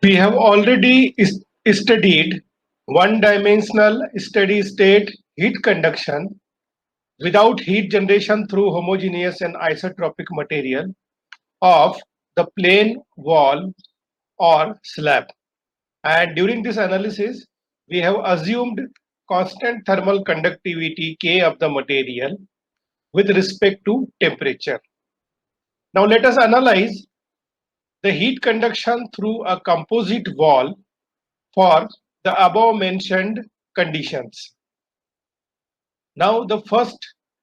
We have already studied one-dimensional steady-state heat conduction without heat generation through homogeneous and isotropic material of the plane wall or slab. And during this analysis, we have assumed constant thermal conductivity K of the material with respect to temperature. Now let us analyze the heat conduction through a composite wall for the above mentioned conditions. Now the first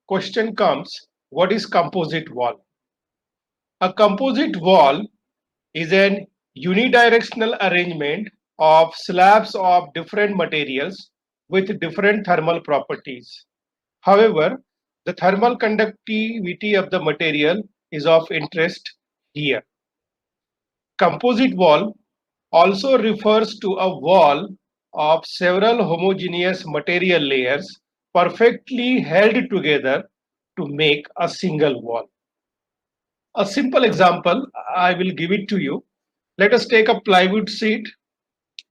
question comes, what is composite wall? A composite wall is an unidirectional arrangement of slabs of different materials with different thermal properties. However, the thermal conductivity of the material is of interest here. Composite wall also refers to a wall of several homogeneous material layers perfectly held together to make a single wall. A simple example, I will give it to you. Let us take a plywood sheet,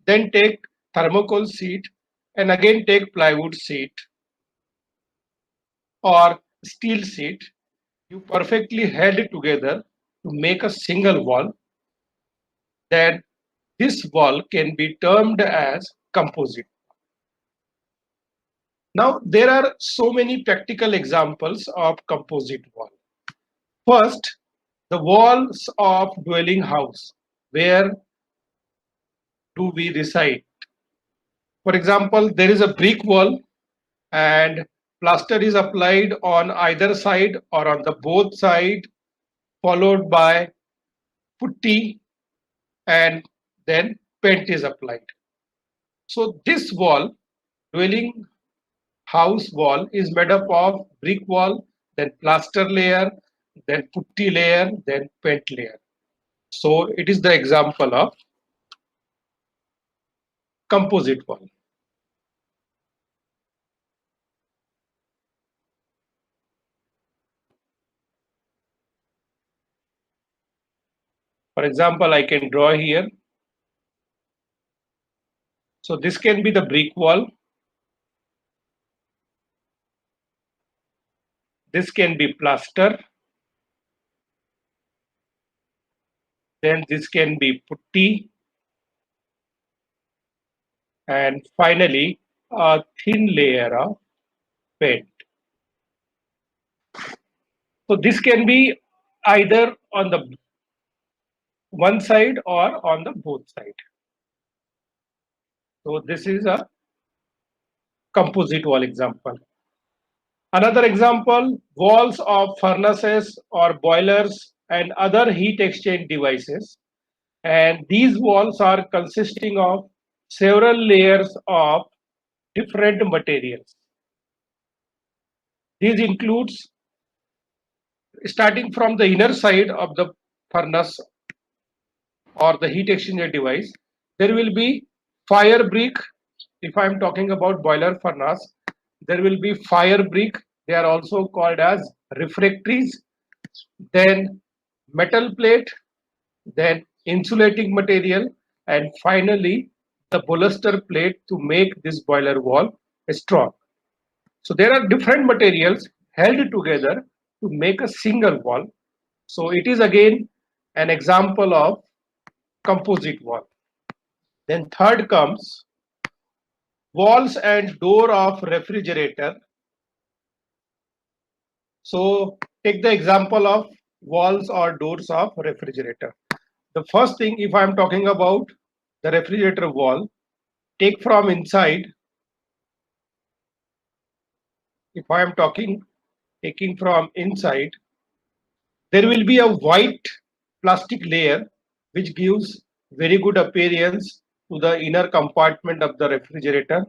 then take thermocol sheet, and again take plywood sheet or steel sheet. You perfectly held it together to make a single wall. Then this wall can be termed as composite. Now, there are so many practical examples of composite wall. First, the walls of dwelling house. Where do we reside? For example, there is a brick wall and plaster is applied on either side or on the both side, followed by putty, and then paint is applied. So this wall, dwelling house wall, is made up of brick wall, then plaster layer, then putty layer, then paint layer. So it is the example of composite wall. For example, I can draw here. So this can be the brick wall. This can be plaster. Then this can be putty. And finally, a thin layer of paint. So this can be either on the one side or on the both side. So this is a composite wall example. Another example, walls of furnaces or boilers and other heat exchange devices. And these walls are consisting of several layers of different materials. These includes starting from the inner side of the furnace or the heat exchanger device, there will be fire brick. If I am talking about boiler furnace, there will be fire brick. They are also called as refractories. Then metal plate, then insulating material, and finally the baluster plate to make this boiler wall strong. So there are different materials held together to make a single wall. So it is again an example of composite wall. Then third comes walls and door of refrigerator. So take the example of walls or doors of refrigerator. The first thing, if I'm talking about the refrigerator wall, take from inside. If I am taking from inside, there will be a white plastic layer which gives very good appearance to the inner compartment of the refrigerator.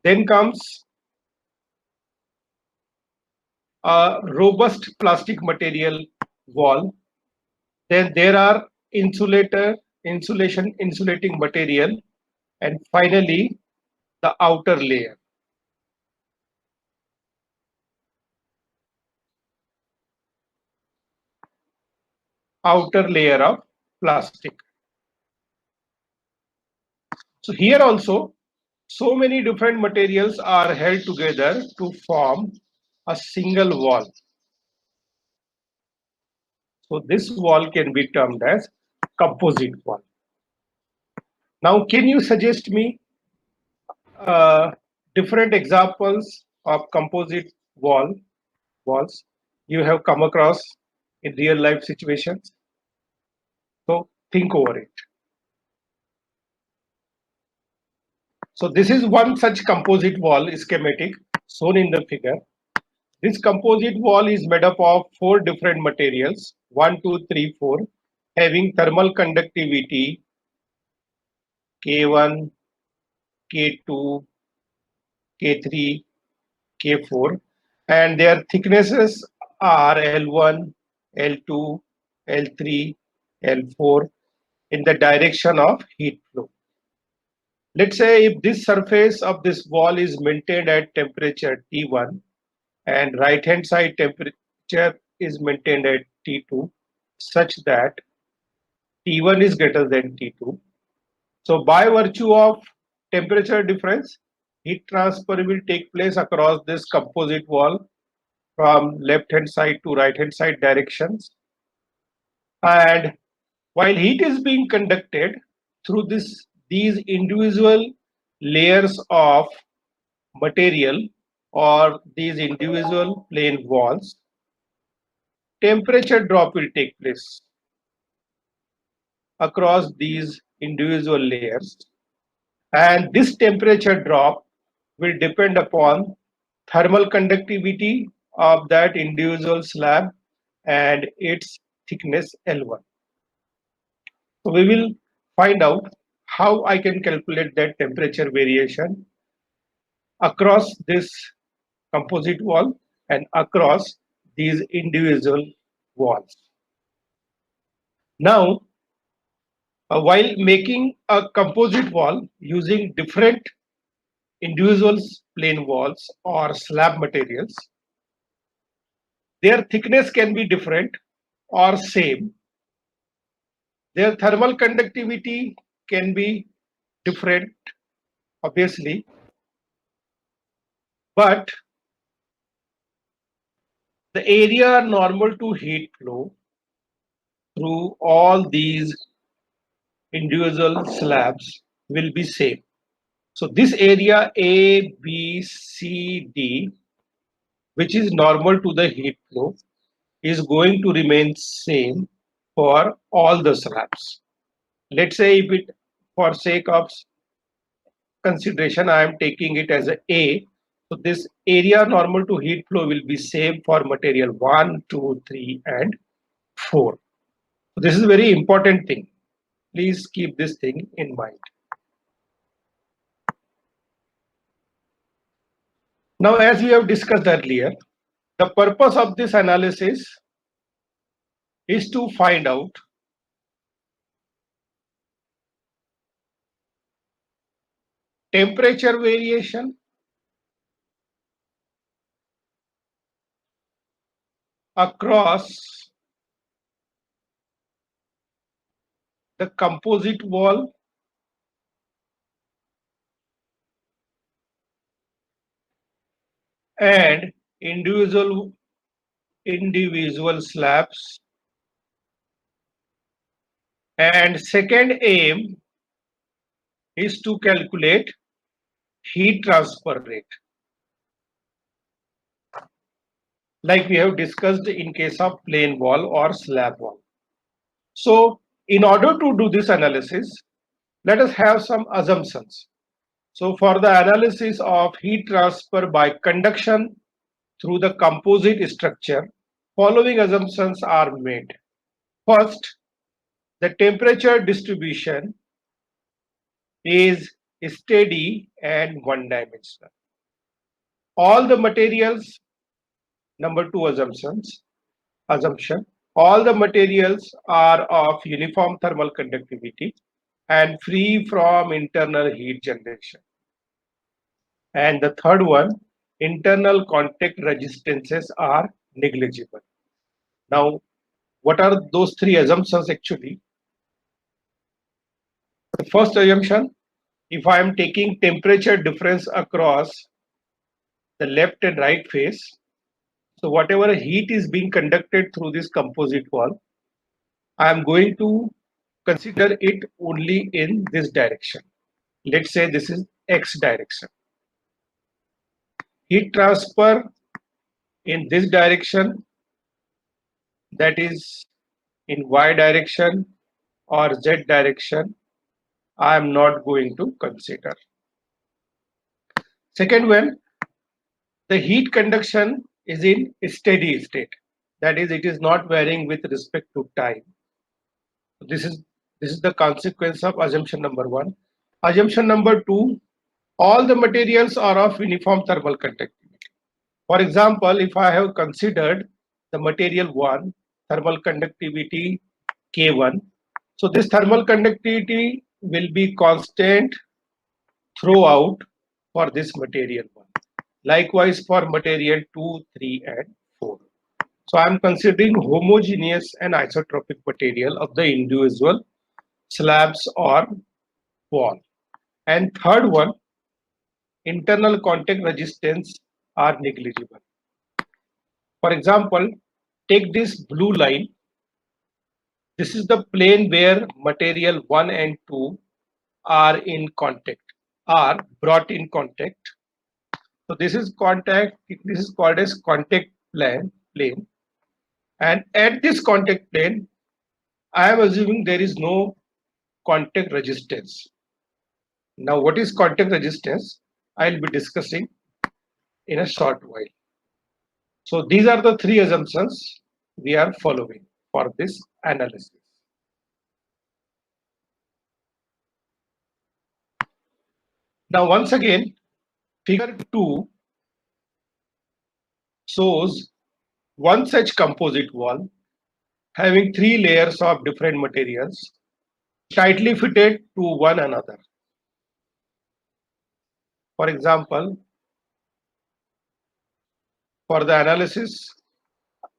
Then comes a robust plastic material wall. Then there are insulating material, and finally the outer layer of plastic. So here also, so many different materials are held together to form a single wall. So this wall can be termed as composite wall. Now, can you suggest me uh, different examples of composite walls you have come across in real life situations? So think over it. So this is one such composite wall schematic shown in the figure. This composite wall is made up of four different materials, 1, 2, 3, 4, having thermal conductivity K1, K2, K3, K4, and their thicknesses are L1, L2, L3, L4 in the direction of heat flow. Let's say if this surface of this wall is maintained at temperature T1 and right hand side temperature is maintained at T2 such that T1 is greater than T2. So by virtue of temperature difference, heat transfer will take place across this composite wall from left hand side to right hand side directions. And while heat is being conducted through these individual layers of material or these individual plane walls, temperature drop will take place across these individual layers, and this temperature drop will depend upon thermal conductivity of that individual slab and its thickness L1. So we will find out how I can calculate that temperature variation across this composite wall and across these individual walls. Now, while making a composite wall using different individual plane walls or slab materials, their thickness can be different or same. Their thermal conductivity can be different, obviously, but the area normal to heat flow through all these individual slabs will be same. So this area A, B, C, D, which is normal to the heat flow, is going to remain same for all the slabs. Let's say if it, for sake of consideration, I am taking it as a A. So this area normal to heat flow will be same for material 1, 2, 3, and 4. So this is a very important thing. Please keep this thing in mind. Now, as we have discussed earlier, the purpose of this analysis is to find out temperature variation across the composite wall and individual slabs, and second aim is to calculate heat transfer rate, like we have discussed in case of plane wall or slab wall. So in order to do this analysis, let us have some assumptions. So for the analysis of heat transfer by conduction through the composite structure, following assumptions are made. First, the temperature distribution is steady and one-dimensional. All the materials, number two assumption, all the materials are of uniform thermal conductivity and free from internal heat generation. And the third one, internal contact resistances are negligible. Now, what are those three assumptions actually? The first assumption, if I am taking temperature difference across the left and right face, so whatever heat is being conducted through this composite wall, I am going to consider it only in this direction. Let's say this is X direction. Heat transfer in this direction, that is in Y direction or Z direction, I am not going to consider. Second one, the heat conduction is in steady state. That is, it is not varying with respect to time. This is the consequence of assumption number one. Assumption number two, all the materials are of uniform thermal conductivity. For example, if I have considered the material 1, thermal conductivity K1, so this thermal conductivity will be constant throughout for this material 1. Likewise for material 2, 3 and 4. So I am considering homogeneous and isotropic material of the individual slabs or wall. And third one, internal contact resistance are negligible. For example, take this blue line. This is the plane where material 1 and 2 are in contact, are brought in contact. So this is contact, this is called as contact plane. And at this contact plane, I am assuming there is no contact resistance. Now, what is contact resistance? I'll be discussing in a short while. So these are the three assumptions we are following for this analysis. Now, once again, figure 2 shows one such composite wall having 3 layers of different materials tightly fitted to one another. For example, for the analysis,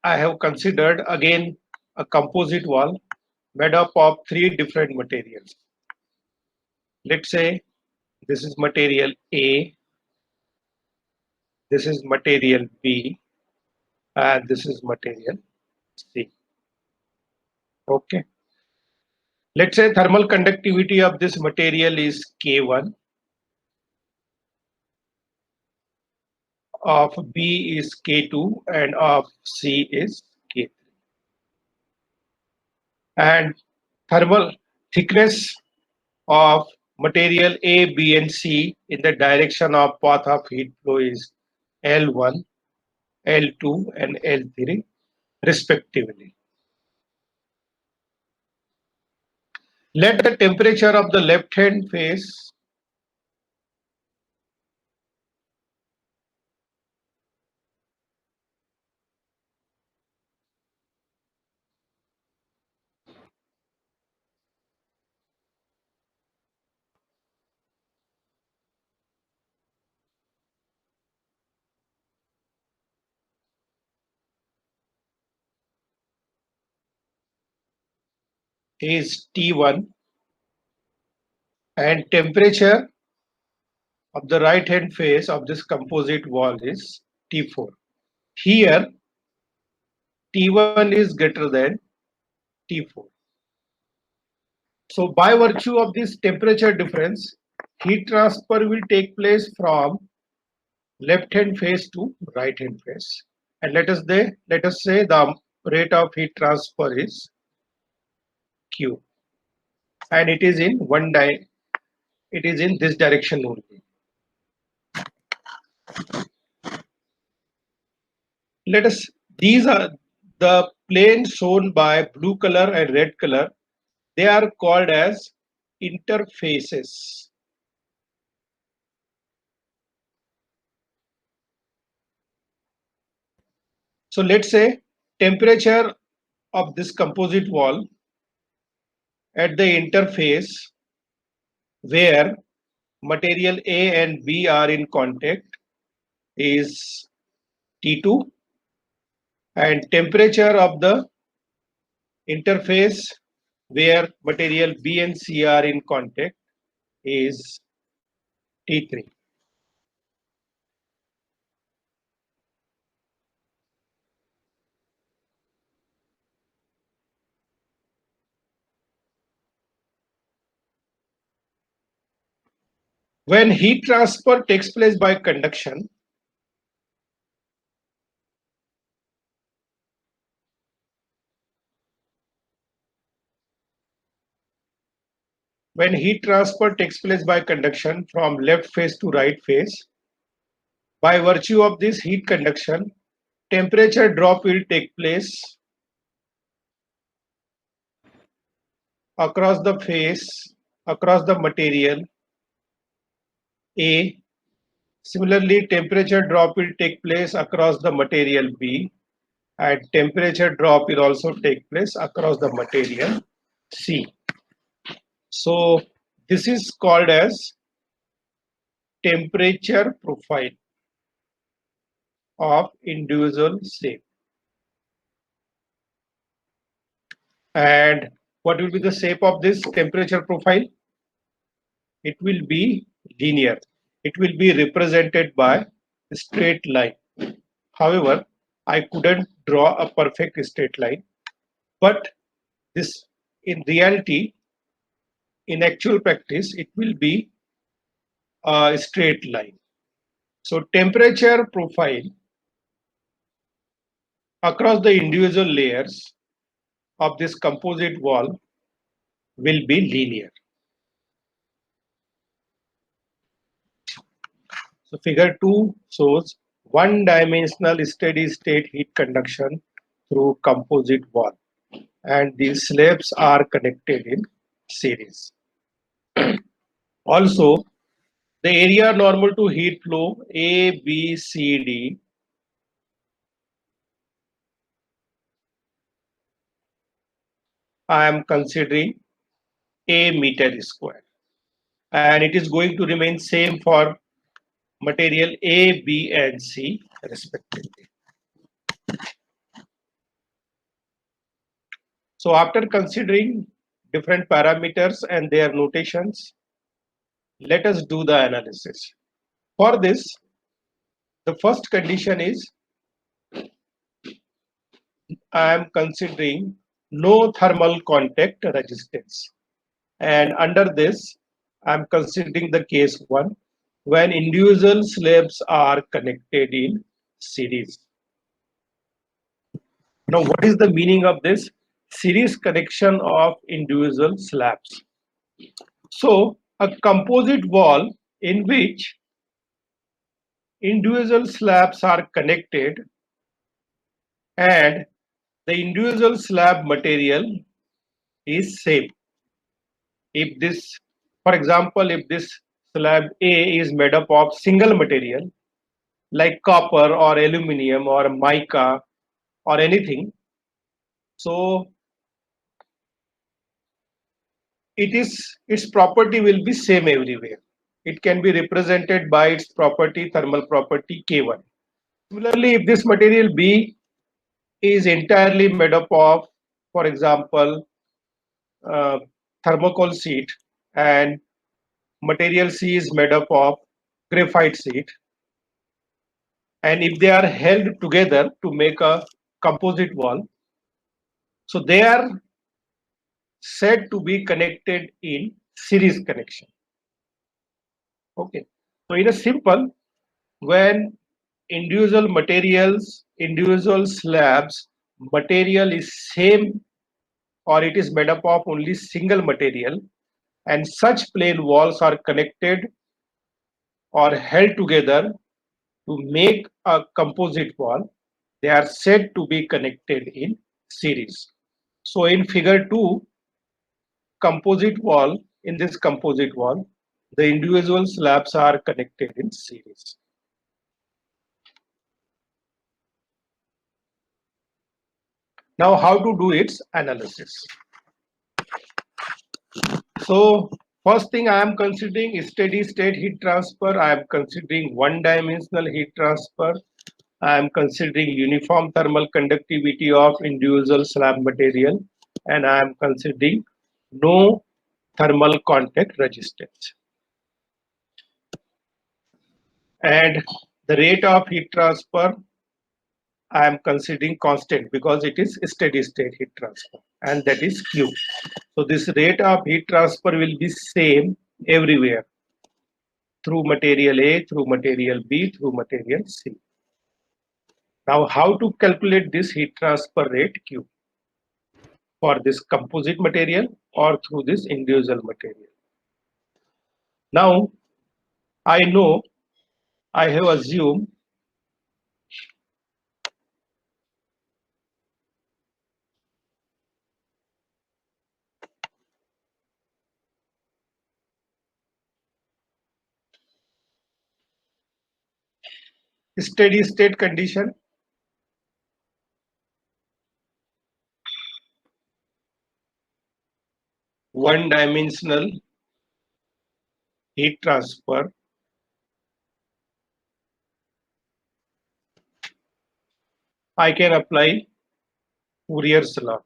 I have considered again a composite wall made up of 3 different materials. Let's say this is material A, this is material B, and this is material C. Okay. Let's say thermal conductivity of this material is K1, of B is K2, and of C is K3. And thermal thickness of material A, B, and C in the direction of path of heat flow is L1, L2, and L3 respectively. Let the temperature of the left hand face is T1 and temperature of the right hand face of this composite wall is T4. Here T1 is greater than T4. So by virtue of this temperature difference, heat transfer will take place from left hand face to right hand face. And let us say the rate of heat transfer is Q, and it is in it is in this direction only. These are the planes shown by blue color and red color. They are called as interfaces. So let's say temperature of this composite wall at the interface where material A and B are in contact is T2, and temperature of the interface where material B and C are in contact is T3. When heat transfer takes place by conduction, from left phase to right phase, by virtue of this heat conduction, temperature drop will take place across the phase, across the material A. Similarly, temperature drop will take place across the material B, and temperature drop will also take place across the material C. So this is called as temperature profile of individual shape. And what will be the shape of this temperature profile? It will be linear. It will be represented by a straight line. However, I couldn't draw a perfect straight line, but this in reality, in actual practice, it will be a straight line. So temperature profile across the individual layers of this composite wall will be linear. So figure 2 shows one-dimensional steady-state heat conduction through composite wall, and these slabs are connected in series. Also, the area normal to heat flow A, B, C, D I am considering a meter square, and it is going to remain same for material A, B, and C respectively. So after considering different parameters and their notations, let us do the analysis. For this, the first condition is I am considering no thermal contact resistance, and under this I am considering the case 1 when individual slabs are connected in series. Now, what is the meaning of this series connection of individual slabs? So, a composite wall in which individual slabs are connected and the individual slab material is same. If this, for example, if this slab A is made up of single material like copper or aluminum or mica or anything, so its property will be same everywhere. It can be represented by its property, thermal property K1. Similarly, if this material B is entirely made up of, for example, uh, thermocol sheet, and material C is made up of graphite sheet, and if they are held together to make a composite wall, so they are said to be connected in series connection. Okay, so in a simple, when individual materials, individual slabs, material is same or it is made up of only single material, and such plane walls are connected or held together to make a composite wall, they are said to be connected in series. So in figure 2, composite wall, in this composite wall, the individual slabs are connected in series. Now, how to do its analysis? So, first thing I am considering steady state heat transfer. I am considering one-dimensional heat transfer. I am considering uniform thermal conductivity of individual slab material, and I am considering no thermal contact resistance. and the rate of heat transfer I am considering constant because it is steady state heat transfer, and that is Q. So this rate of heat transfer will be same everywhere through material A, through material B, through material C. Now how to calculate this heat transfer rate Q for this composite material or through this individual material? Now I know I have assumed steady state condition, one dimensional heat transfer. I can apply Fourier's law.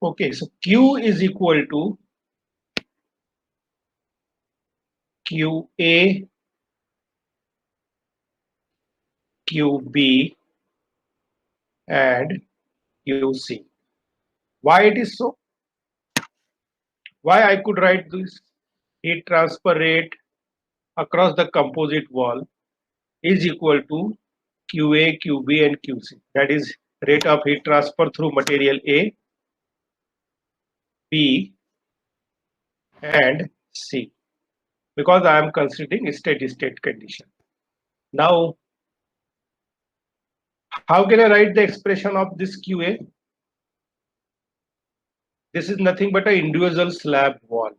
Okay, so Q is equal to QA, QB, and QC. Why it is so? Why I could write this heat transfer rate across the composite wall is equal to QA, QB, and QC. That is rate of heat transfer through material A, B, and C. Because I am considering steady state condition. Now, how can I write the expression of this QA? This is nothing but an individual slab wall.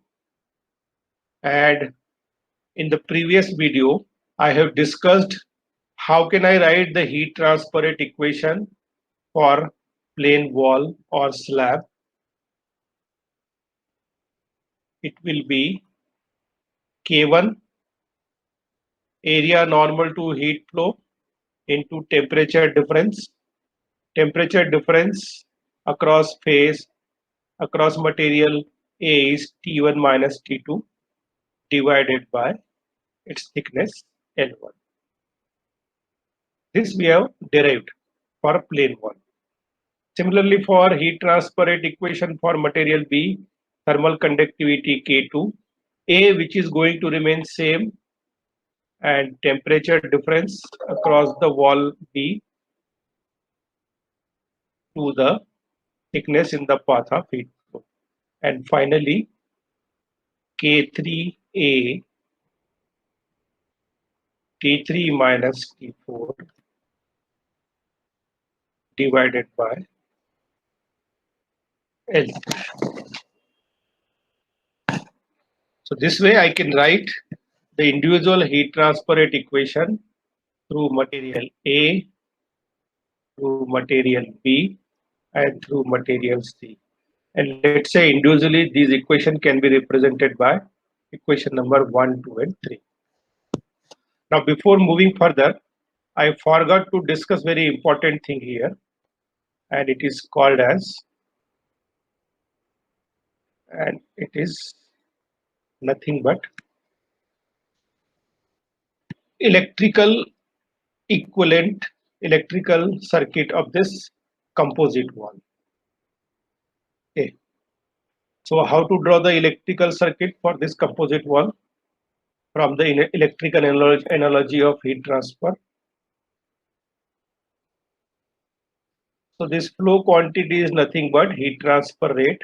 And in the previous video, I have discussed how can I write the heat transfer rate equation for plain wall or slab. It will be K1 area normal to heat flow into temperature difference. Temperature difference across phase across material A is T1 minus T2 divided by its thickness L1. This we have derived for plain wall. Similarly, for heat transfer rate equation for material B, thermal conductivity K2, A which is going to remain same, and temperature difference across the wall B to the thickness in the path of heat flow. And finally, K3A T3 minus T4 divided by L. So this way I can write the individual heat transfer rate equation through material A, through material B, and through material C. And let's say individually these equation can be represented by equation number 1, 2, and 3. Now before moving further, I forgot to discuss very important thing here, and it is called as, and it is nothing but electrical equivalent electrical circuit of this composite wall. Okay. So how to draw the electrical circuit for this composite wall from the electrical analogy of heat transfer? So this flow quantity is nothing but heat transfer rate.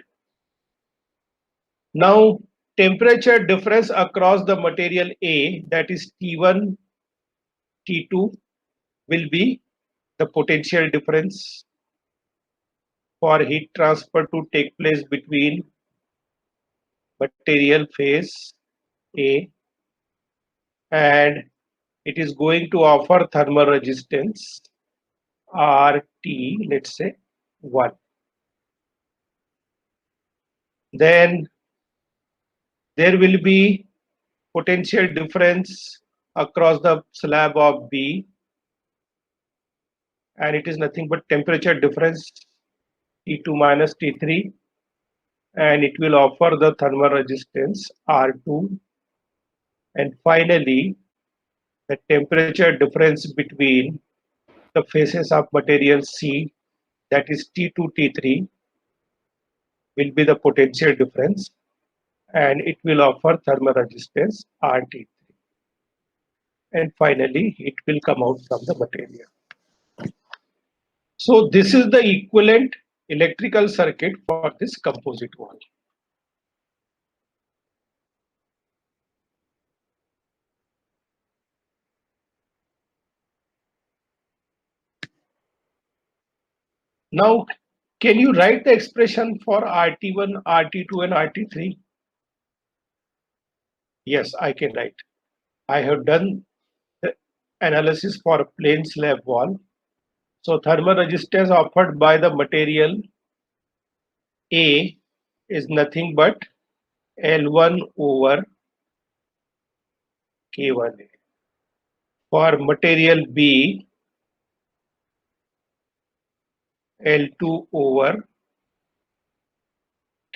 Now temperature difference across the material A, that is T1, T2, will be the potential difference for heat transfer to take place between material phase A, and it is going to offer thermal resistance RT, let's say 1. Then there will be potential difference across the slab of B, and it is nothing but temperature difference T2 minus T3, and it will offer the thermal resistance R2, and finally the temperature difference between the faces of material C, that is T2 T3, will be the potential difference, and it will offer thermal resistance RT3, and finally it will come out from the material. So this is the equivalent electrical circuit for this composite wall. Now, can you write the expression for RT1, RT2 and RT3? Yes, I can write. I have done the analysis for a plain slab wall. So thermal resistance offered by the material A is nothing but L1 over K1A. For material B, L2 over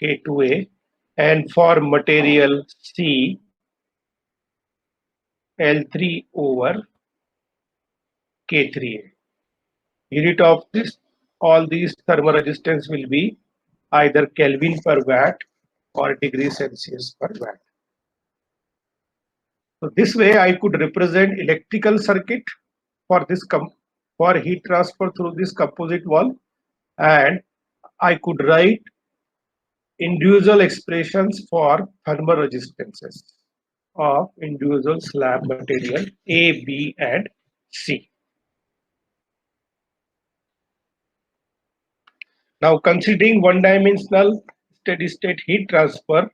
K2A, and for material C, L3 over K3A. Unit of this, all these thermal resistance will be either Kelvin per watt or degree Celsius per watt. So this way I could represent electrical circuit for this for heat transfer through this composite wall, and I could write individual expressions for thermal resistances of individual slab material A, B and C. Now considering one-dimensional steady-state heat transfer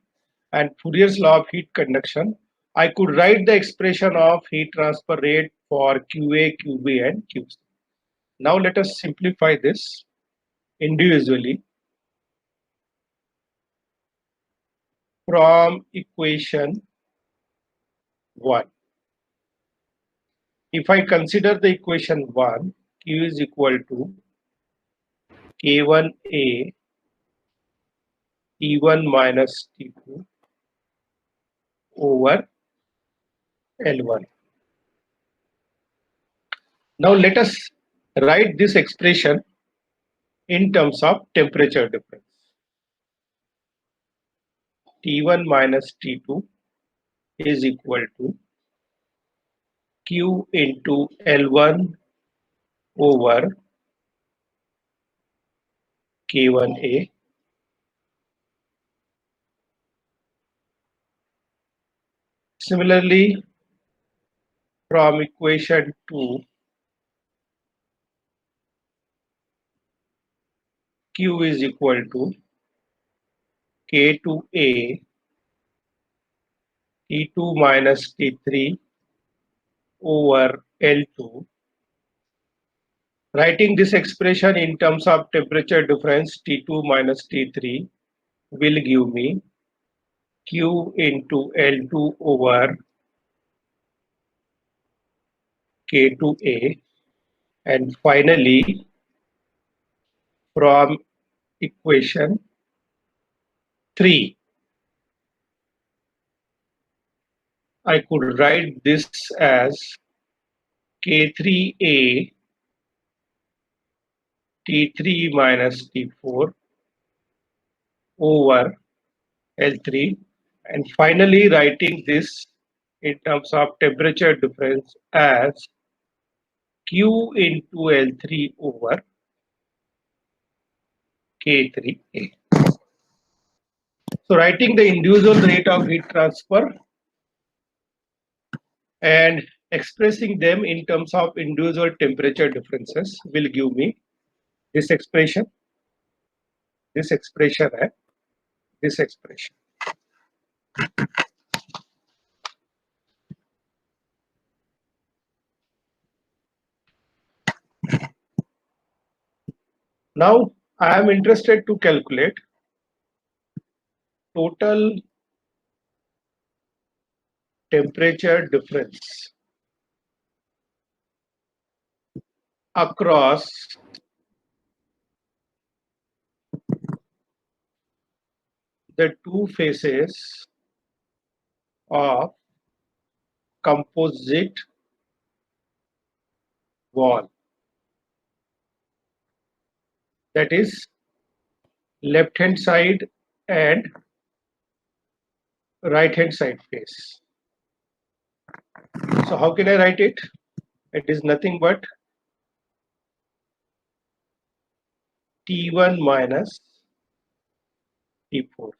and Fourier's law of heat conduction, I could write the expression of heat transfer rate for QA, QB and QC. Now let us simplify this individually from equation 1. If I consider the equation 1, Q is equal to K1A T1 minus T2 over L1. Now let us write this expression in terms of temperature difference. T1 minus T2 is equal to Q into L1 over K1A Similarly, from equation 2, Q is equal to K2A T2 minus T3 over L2. Writing this expression in terms of temperature difference T2 minus T3 will give me Q into L2 over K2A, and finally from equation 3 I could write this as K3A T3 minus T4 over L3, and finally writing this in terms of temperature difference as Q into L3 over K3A. So writing the individual rate of heat transfer and expressing them in terms of individual temperature differences will give me this expression, and this expression. Now I am interested to calculate total temperature difference across the two faces of composite wall, that is left hand side and right hand side face. So how can I write it? It is nothing but T1 minus T4.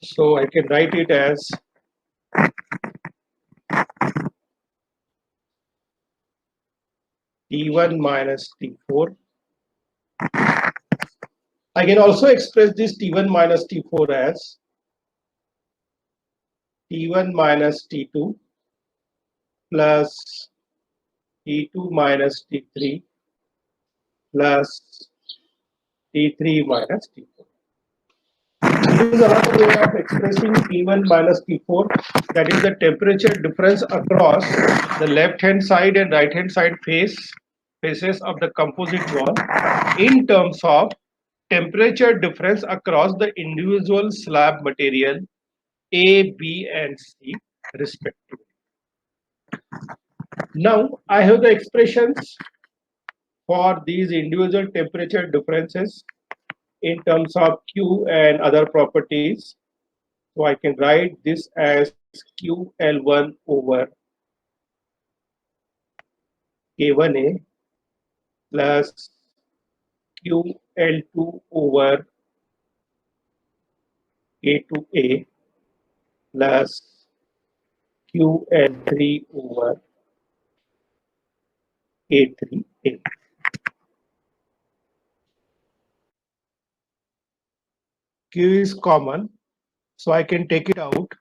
So I can write it as T1 minus T4. I can also express this T1 minus T4 as T1 minus T2 plus T2 minus T3 plus T3 minus T4. This is another way of expressing T1 minus T4, that is the temperature difference across the left hand side and right hand side faces of the composite wall in terms of temperature difference across the individual slab material A, B and C respectively. Now I have the expressions for these individual temperature differences in terms of Q and other properties. So I can write this as QL1 over K1A plus QL2 over K2A plus QL3 over K3A. Q is common, so I can take it out.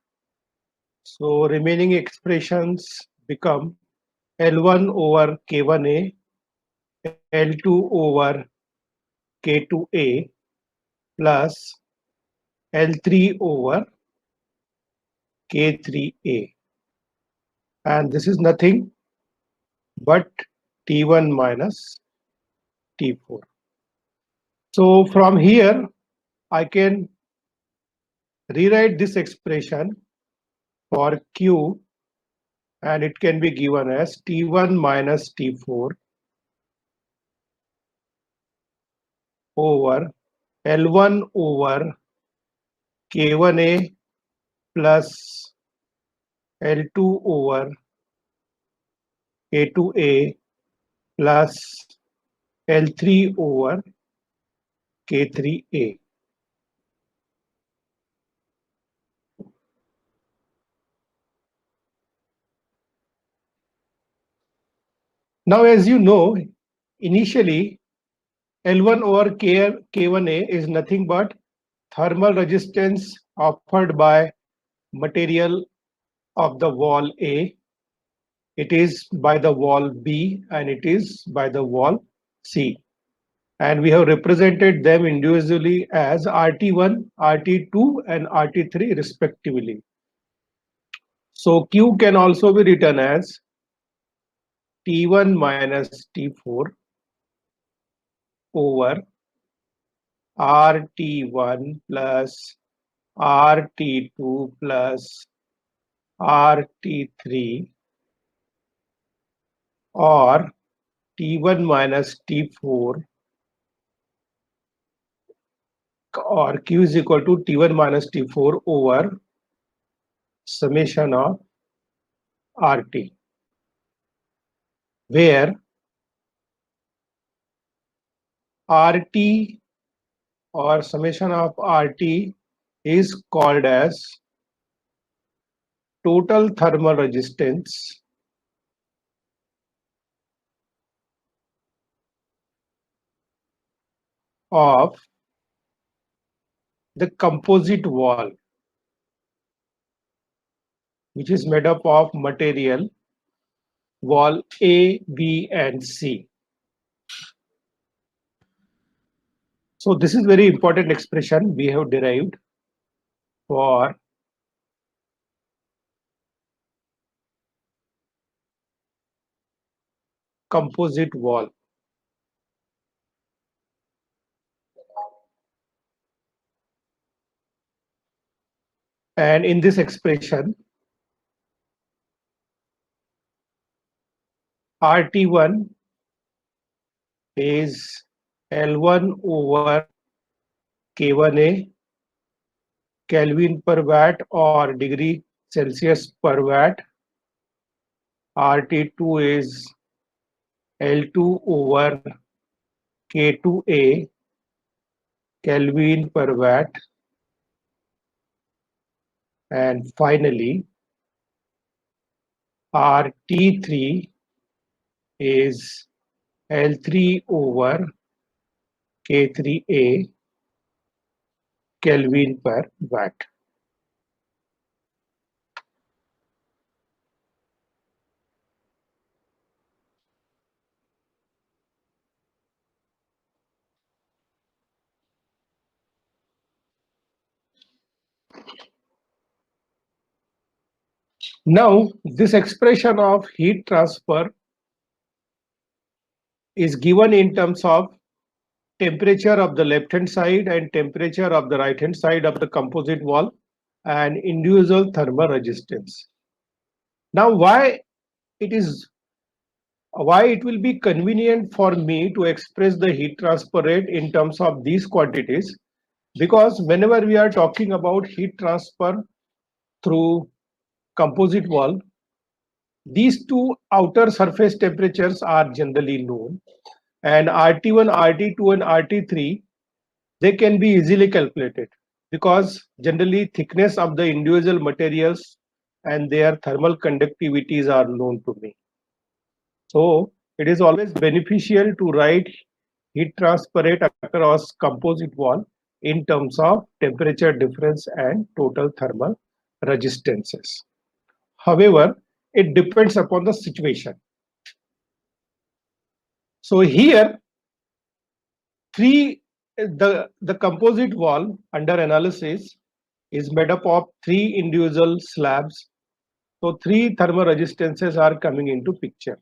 So remaining expressions become L1 over K1A, L2 over K2A plus L3 over K3A. And this is nothing but T1 minus T4. So from here, I can rewrite this expression for Q, and it can be given as T1 minus T4 over L1 over K1A plus L2 over K2A plus L3 over K3A. Now, as you know, initially L1 over K1A is nothing but thermal resistance offered by material of the wall A. It is by the wall B and it is by the wall C. And we have represented them individually as RT1, RT2 and RT3 respectively. So Q can also be written as T1 minus T4 over RT1 plus RT2 plus RT3 or T1 minus T4, or Q is equal to T1 minus T4 over summation of RT, where RT or summation of RT is called as total thermal resistance of the composite wall, which is made up of material wall A, B, and C. So this is very important expression we have derived for composite wall. And in this expression, RT1 is L1 over K1A, Kelvin per watt or degree Celsius per watt. RT2 is L2 over K2A, Kelvin per watt. And finally, RT3 is L3 over K3A, Kelvin per watt. Now, this expression of heat transfer is given in terms of temperature of the left hand side and temperature of the right hand side of the composite wall and individual thermal resistance. Now, why it will be convenient for me to express the heat transfer rate in terms of these quantities, because whenever we are talking about heat transfer through composite wall, these two outer surface temperatures are generally known, and RT1, RT2 and RT3, they can be easily calculated because generally thickness of the individual materials and their thermal conductivities are known to me. So it is always beneficial to write heat transfer rate across composite wall in terms of temperature difference and total thermal resistances. However, it depends upon the situation. So here, the composite wall under analysis is made up of three individual slabs. So three thermal resistances are coming into picture.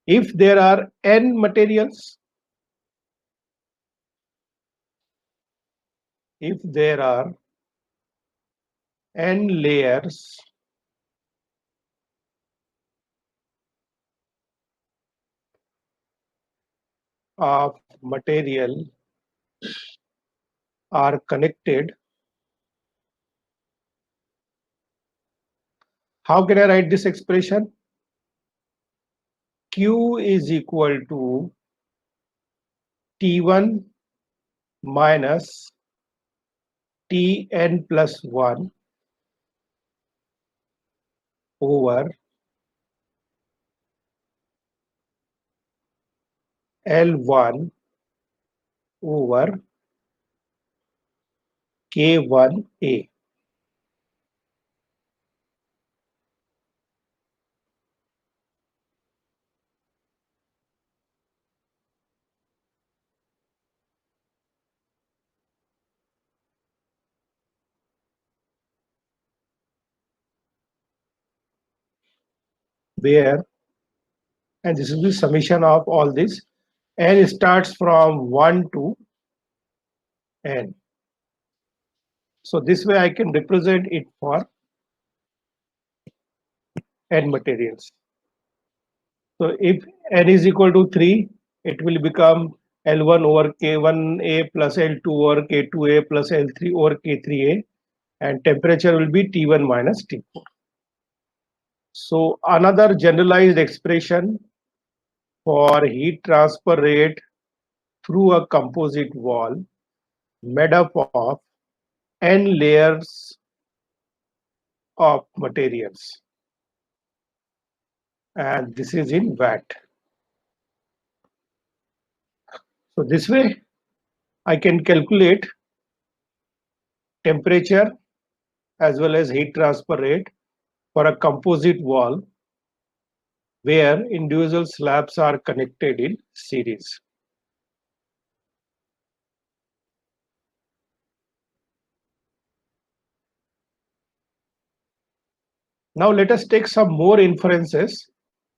If there are n materials, if there are n layers of material are connected, how can I write this expression? Q is equal to T1 minus Tn plus 1 over L1 over K1A. Where, and this is the summation of all this, n starts from 1 to n. So this way I can represent it for n materials. So if n is equal to 3, it will become L1 over K1A plus L2 over K2A plus L3 over K3A, and temperature will be T1 minus T4. So another generalized expression for heat transfer rate through a composite wall made up of n layers of materials, and this is in watt. So this way I can calculate temperature as well as heat transfer rate for a composite wall where individual slabs are connected in series. Now let us take some more inferences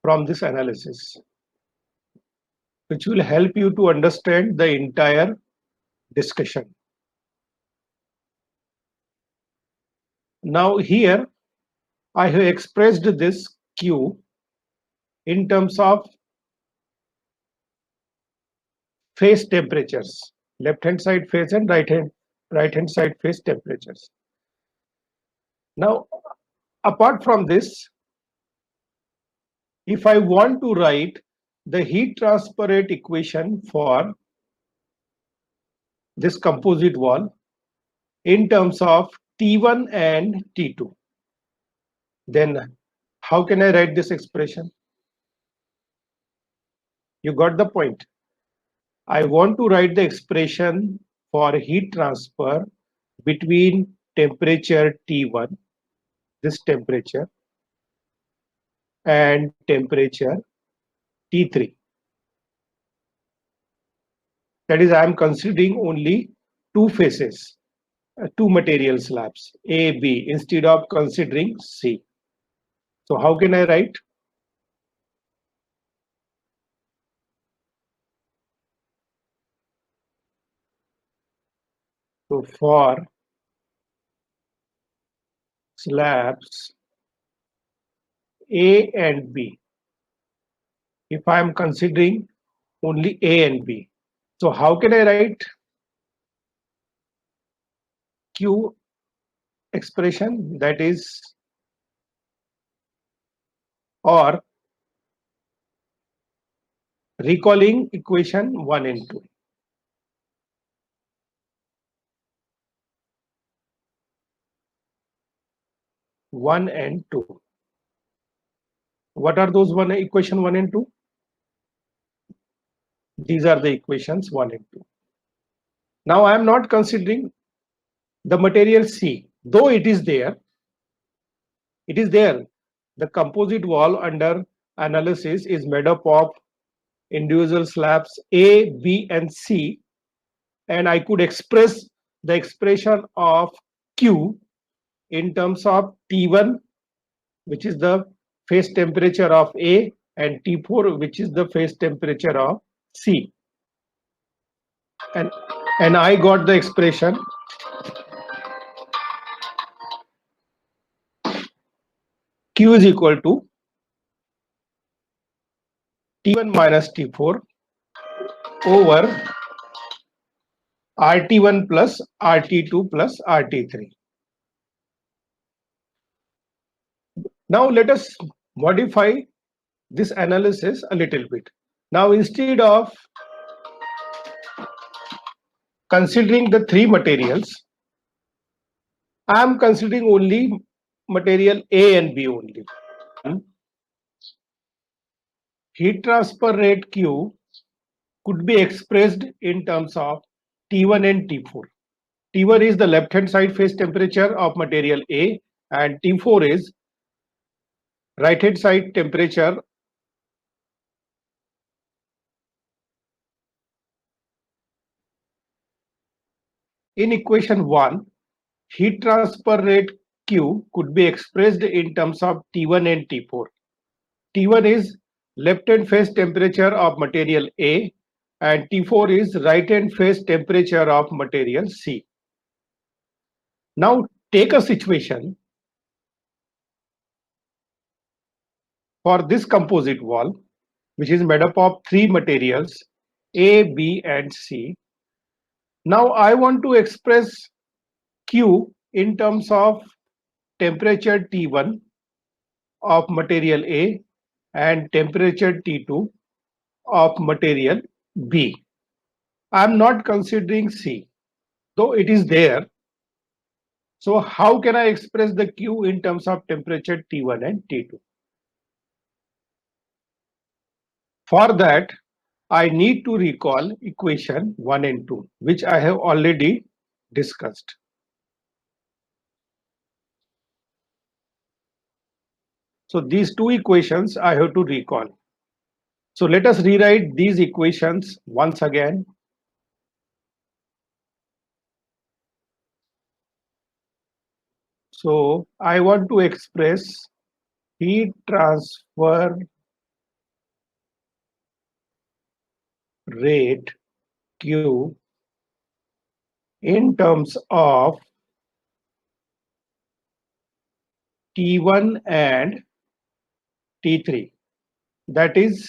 from this analysis, which will help you to understand the entire discussion. Now here I have expressed this Q in terms of phase temperatures, left hand side phase and right hand side phase temperatures. Now apart from this, if I want to write the heat transfer rate equation for this composite wall in terms of T1 and T2, then how can I write this expression? You got the point. I want to write the expression for heat transfer between temperature T1, this temperature, and temperature T3. That is, I am considering only two phases, two material slabs, A, B, instead of considering C. So how can I write? So for slabs A and B, if I am considering only A and B, so how can I write Q expression, that is, or recalling equation 1 and 2. One and two. What are those equation 1 and 2? These are the equations 1 and 2. Now I am not considering the material C, though it is there. It is there. The composite wall under analysis is made up of individual slabs A, B, and C, and I could express the expression of Q in terms of T1, which is the phase temperature of A, and T4, which is the phase temperature of C. And I got the expression Q is equal to T1 minus T4 over RT1 plus RT2 plus RT3. Now let us modify this analysis a little bit. Now instead of considering the three materials, I am considering only material A and B only. Heat transfer rate Q could be expressed in terms of T1 and T4. T1 is the left hand side phase temperature of material A, and T4 is right hand side temperature in equation 1. Heat transfer rate Q could be expressed in terms of T1 and T4. T1 is left hand phase temperature of material A, and T4 is right hand phase temperature of material C. Now take a situation for this composite wall, which is made up of three materials A, B, and C. Now I want to express Q in terms of temperature T1 of material A and temperature T2 of material B. I am not considering C, though it is there. So how can I express the Q in terms of temperature T1 and T2? For that, I need to recall equation 1 and 2, which I have already discussed. So these two equations I have to recall. So let us rewrite these equations once again. So I want to express heat transfer rate Q in terms of T1 and T3. That is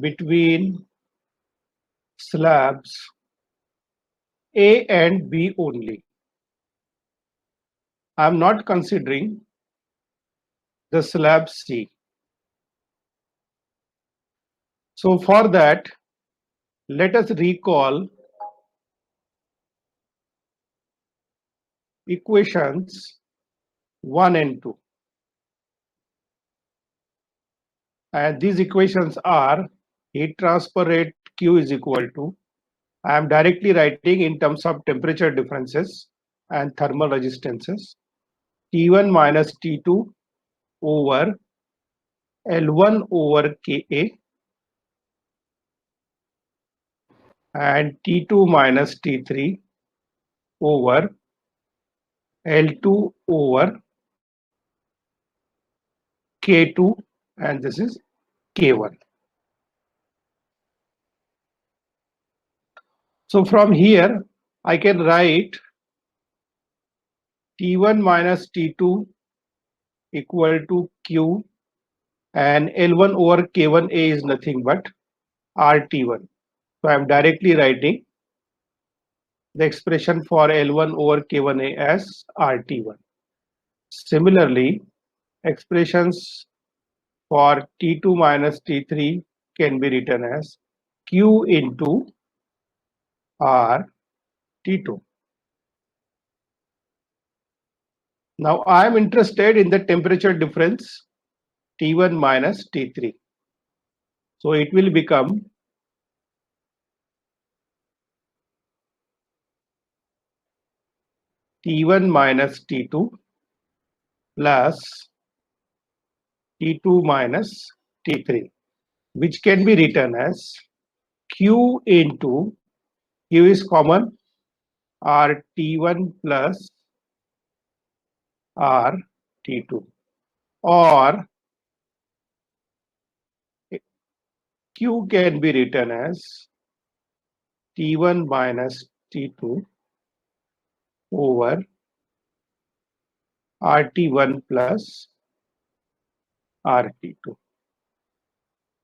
between slabs A and B only. I am not considering the slab C. So for that, let us recall equations 1 and 2. And these equations are heat transfer rate Q is equal to, I am directly writing in terms of temperature differences and thermal resistances, T1 minus T2 over L1 over Ka and T2 minus T3 over L2 over K2, and this is K1. So from here, I can write T1 minus T2 equal to Q, and L1 over K1A is nothing but RT1. So I am directly writing the expression for L1 over K1A as RT1. Similarly, expressions for T2 minus T3 can be written as Q into RT2. Now I am interested in the temperature difference T1 minus T3. So it will become T1 minus T2 plus T2 minus T3, which can be written as Q into, Q is common, RT1 plus RT2, or Q can be written as T1 minus T2 over RT1 plus RT2.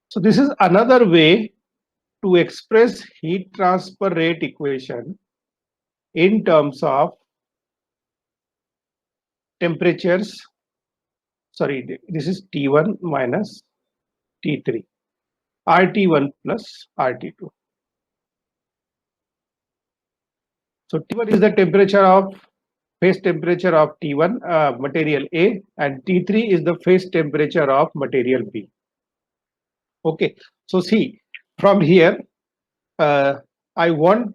So this is another way to express heat transfer rate equation in terms of temperatures. Sorry, this is T1 minus T3, RT1 plus RT2. So T1 is the temperature of phase temperature of T1 material A, and T3 is the phase temperature of material B. Okay, so see, from here I want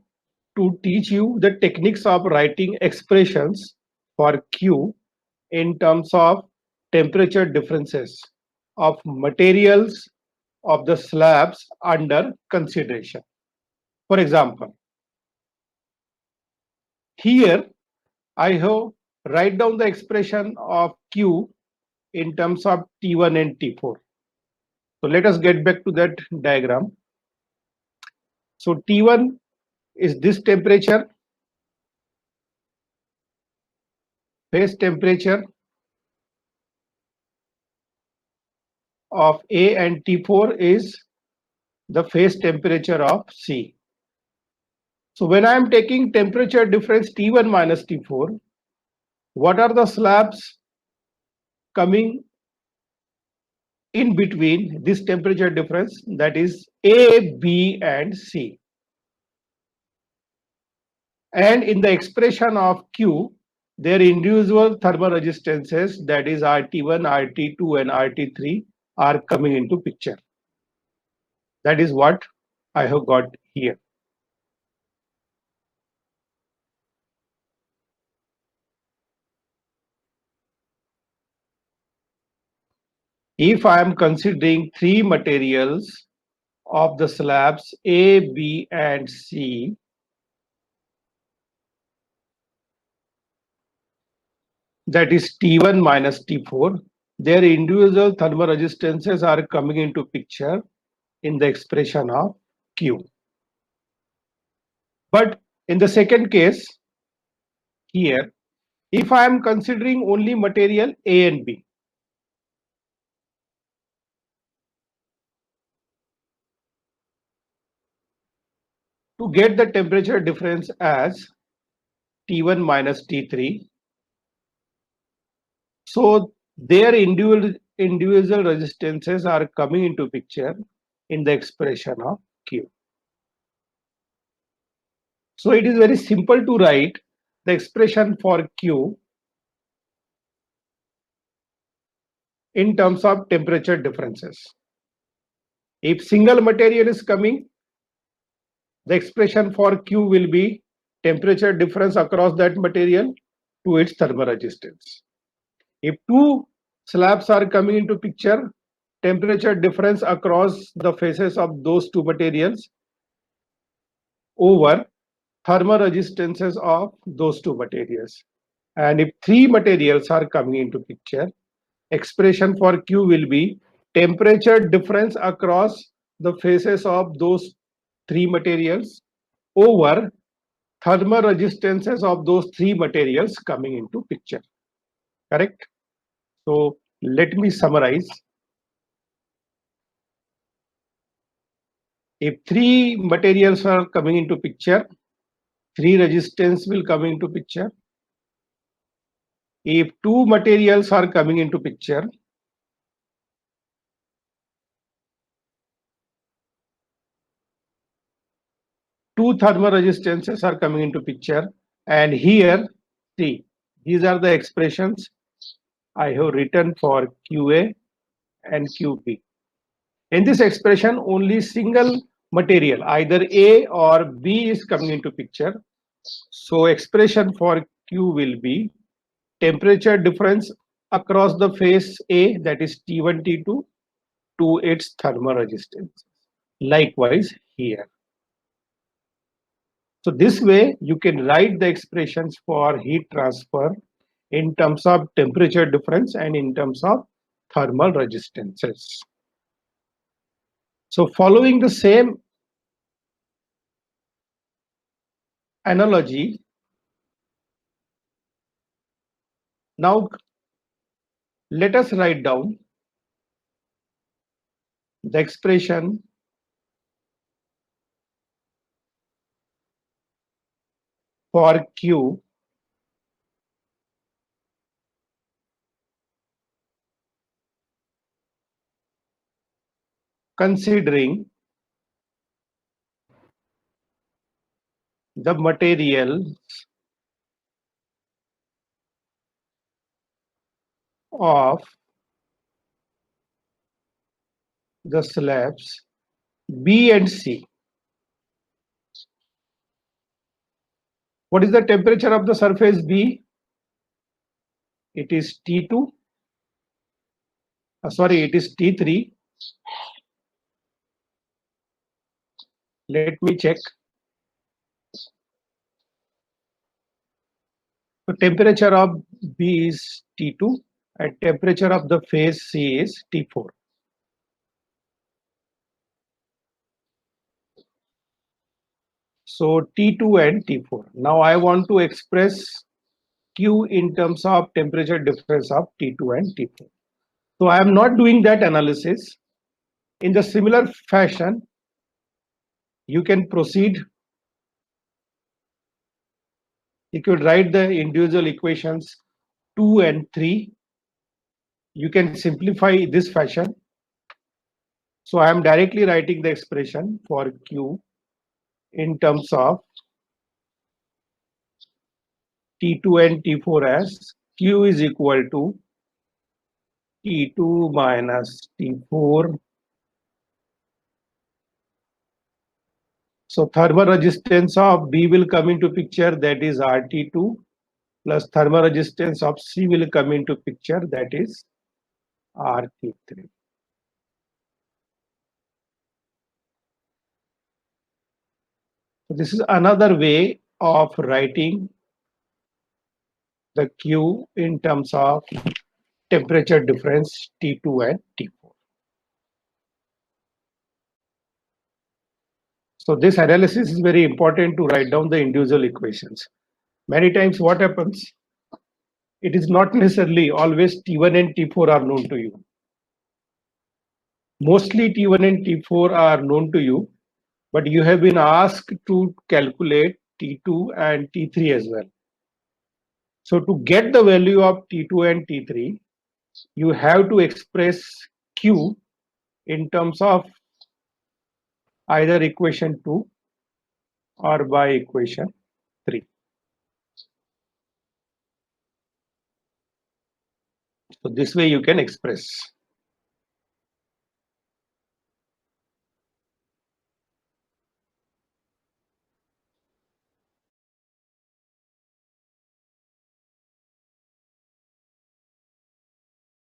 to teach you the techniques of writing expressions for Q in terms of temperature differences of materials of the slabs under consideration. For example, here I have write down the expression of Q in terms of T1 and T4. So let us get back to that diagram. So T1 is this temperature, phase temperature of A, and T4 is the phase temperature of C. So when I am taking temperature difference T1 minus T4, what are the slabs coming in between this temperature difference? That is A, B, and C. And in the expression of Q, their individual thermal resistances, that is RT1, RT2, and RT3, are coming into picture. That is what I have got here. If I am considering three materials of the slabs A, B, and C, that is T1 minus T4, their individual thermal resistances are coming into picture in the expression of Q. But in the second case, here, if I am considering only material A and B, to get the temperature difference as T1 minus T3, so their individual resistances are coming into picture in the expression of Q. So it is very simple to write the expression for Q in terms of temperature differences. If single material is coming, the expression for Q will be temperature difference across that material to its thermal resistance. If two slabs are coming into picture, temperature difference across the faces of those two materials over thermal resistances of those two materials. And if three materials are coming into picture, expression for Q will be temperature difference across the faces of those three materials over thermal resistances of those three materials coming into picture. Correct? So let me summarize. If three materials are coming into picture, three resistance will come into picture. If two materials are coming into picture, two thermal resistances are coming into picture. And here, see, these are the expressions I have written for QA and QB. In this expression, only single material, either A or B, is coming into picture. So expression for Q will be temperature difference across the face A, that is T1, T2, to its thermal resistance. Likewise here. So this way you can write the expressions for heat transfer in terms of temperature difference and in terms of thermal resistances. So following the same analogy, now let us write down the expression for Q considering the materials of the slabs B and C. What is the temperature of the surface B? It is T2. Sorry, it is T3. Let me check. The temperature of B is T2 and temperature of the phase C is T4. So T2 and T4. Now I want to express Q in terms of temperature difference of T2 and T4. So I am not doing that analysis. In the similar fashion, you can proceed. You could write the individual equations 2 and 3. You can simplify this fashion. So I am directly writing the expression for Q in terms of T2 and T4 as Q is equal to T2 minus T4. So thermal resistance of B will come into picture, that is RT2, plus thermal resistance of C will come into picture, that is RT3. So this is another way of writing the Q in terms of temperature difference T2 and T4. So this analysis is very important to write down the individual equations. Many times what happens, it is not necessarily always T1 and T4 are known to you. Mostly T1 and T4 are known to you, but you have been asked to calculate T2 and T3 as well. So to get the value of T2 and T3, you have to express Q in terms of either equation 2 or by equation 3. So this way you can express.